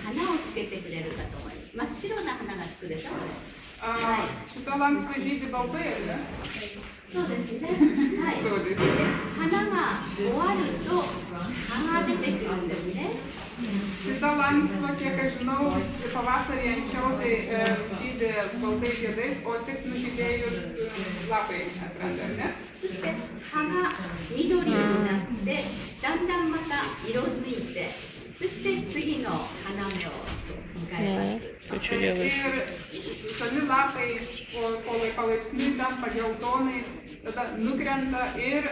花をつけてくれるかと思います。真っ白な花がつくでしょ。šita lanksta žydi baltai, ar ne? そうですね。はい。そうです。花が終わると葉が出てくるんですね。Šita lanksta, kiek aš žinau, pavasarį anksčiausiai žydi baltai žiedais, o tik nužydėjus lapai atranda, ar ne? そして葉が緑になって、だんだんまた色づいて、そして次の花芽を迎えます。Ir žali lapai palaipsniui tampa geltonais, tada nukrenta ir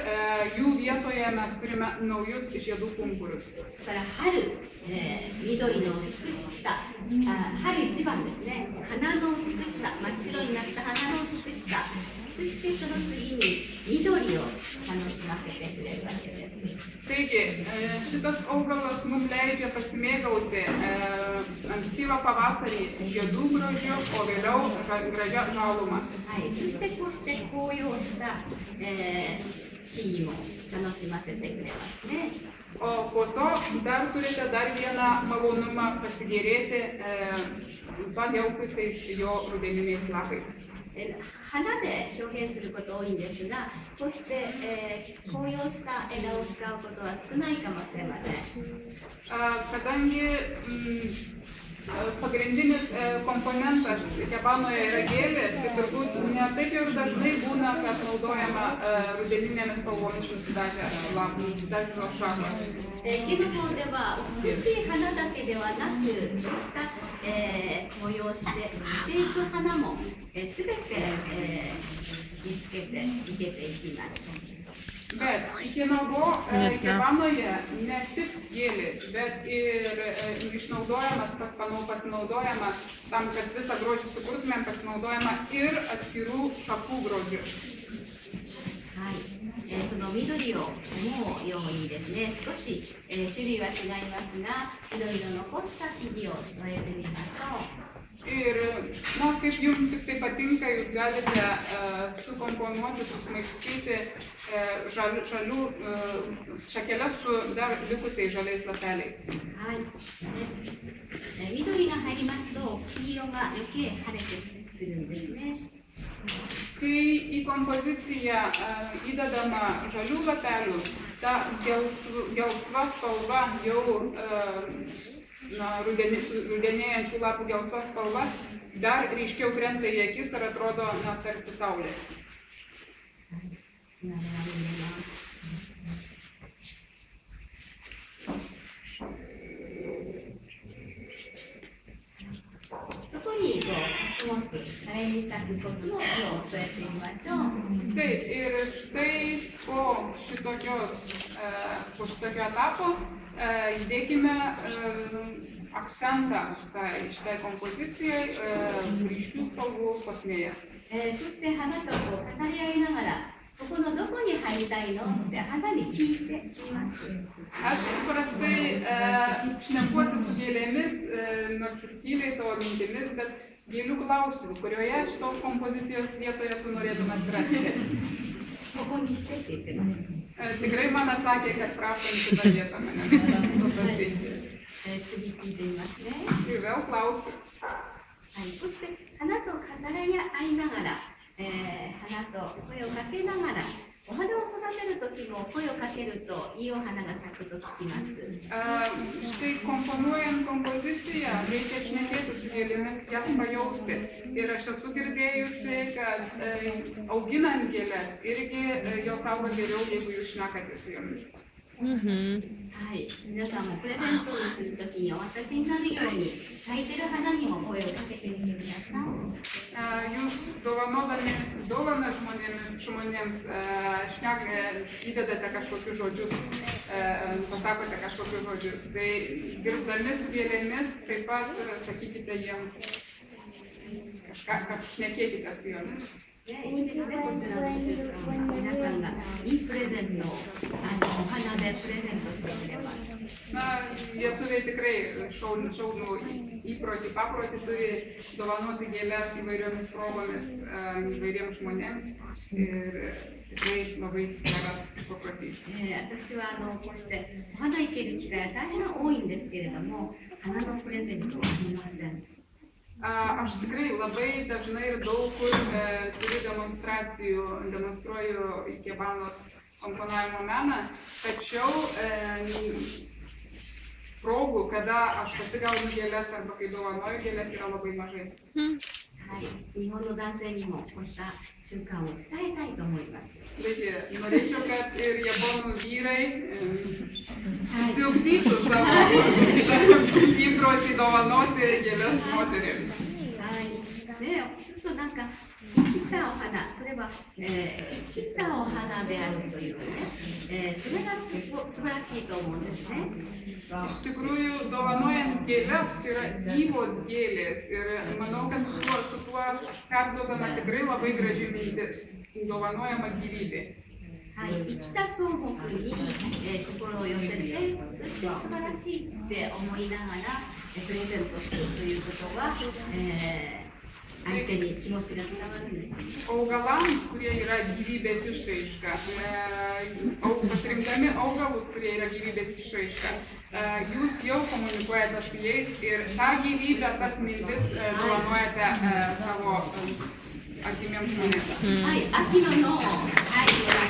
jų vietoje mes turime naujus žiedų pumpurus. だから春、緑の美しさ、春一番ですね。花の美しさ、真っ白になった花の美しさ、そしてその次に緑を楽しませてくれるわけです。Taigi, šitas augalas mums leidžia pasimėgauti ankstyvą pavasarį žiedų grožiu, o vėliau gražią žalumą. はい、そしてこうして紅葉した、木々も楽しませてくれますね。O po to dar turite dar vieną malonumą pasigėrėti padėlkusiais jo rudeniniais lapais. 花で表現すること多いんですが、こうして、紅葉した枝を使うことは少ないかもしれません。Kadangi pagrindinis komponentas kebanoje yra gėlės, tai turbūt ne taip jau dažnai būna, kad naudojama rudeninėmis spalvomis nusidažę šakos. 木の方では美しい花だけではなく、そうした、紅葉して自生花もすべて見つけて生けていきます。 Bet kebanoje ne tik gėlės, bet ir pasinaudojama tam, kad visą grožį sukurtumėm, pasinaudojama ir atskirų šakų grožių. はい、その緑を思うようにですね、少し、種類は違いますが、いろいろ残った木々を添えてみましょう。 Ir, na, kaip jums tik tai patinka, jūs galite sukomponuoti, susmaigstyti žalių šakeles su dar likusiais žaliais lapeliais. はい。緑が入りますと、黄色が余計晴れてくるんですね。 Kai į kompoziciją įdedama žalių lapelių, ta gelsva spalva jau rudenėjančių lapų gelsva spalva dar ryškiau krenta į akis ir atrodo tarsi saulė. そこにコスモス、可憐に咲くコスモスを添えてみましょう。 Taip, ir štai po šitokio etapo įdėkime akcentą šitai kompozicijai ryškių spalvų kosmėjas. そして花と語り合いながら、ここのどこに入りたいのって花に聞いています。 Aš prastai šnekuosi su gėlėmis, nors ir tyliai savo mintimis, bet gėlių klausiu, kurioje šitos kompozicijos vietoje tu norėtum atsirasti. ここにしてって言ってます。 Tikrai man atsakė, kad prašom šitą vietą mane patalpinti. 次聞いてみますね。 Ir vėl klausiu. はい、そして花と語り合いながら、花と声をかけながら、お花を育てるときも声をかけるといいお花が咲くと聞きます。 Štai komponuojant kompoziciją reikia šnekėti su gėlėmis, jas pajausti. Ir aš esu girdėjusi, kad auginant gėlės irgi jos auga geriau, jeigu jūs šnekate su jomis. はい、皆さんもプレゼントをするときにお渡しになるように咲いてる花にも声をかけてみてください。 Jūs dovanodami dovaną žmonėms įdedate kažkokius žodžius, pasakote kažkokius žodžius. Tai dirbdami su gėlėmis taip pat sakykite jiems kažką, šnekėkite su jomis. いいですね、こちらの習慣は。皆さんがいいプレゼントをお花でプレゼントしてくれます。Na, lietuviai tikrai šaunų įprotį, paprotį turi dovanoti gėles įvairiomis progomis įvairiems žmonėms ir tikrai labai geras paprotys. 私はこうしてお花いける機会は大変多いんですけれども、花のプレゼントはありません。Aš tikrai labai dažnai ir daug kur turiu demonstruoju ikebanos komponavimo meną, tačiau progų, kada aš pati gaunu gėles arba kai dovanoju gėles, yra labai mažai. はい、日本の男性にもこうした習慣を伝えたいと思います。Taigi, norėčiau, kad ir japonų vyrai išsiugdytų savo įprotį dovanoti gėles moterims. そうするとなんか生きたお花、それは、生きたお花であるというね、それが素晴らしいと思うんですね。Iš tikrųjų, dovanojant gėles, tai yra gyvos gėlės ir manau, kad su tuo perduodama tikrai labai graži mintis, dovanojama gyvybė. はい、生きた草木に、心を寄せて、そして素晴らしいって思いながら、プレゼントするということは、相手に気持ちが伝わるんです。Augalams, kurie yra gyvybės išraiška, pasirinkdami augalus, kurie yra gyvybės išraiška, jūs jau komunikuojate su jais ir tą gyvybę, tas mintis dovanojate savo artimiems žmonėms. はい、秋の脳。はい。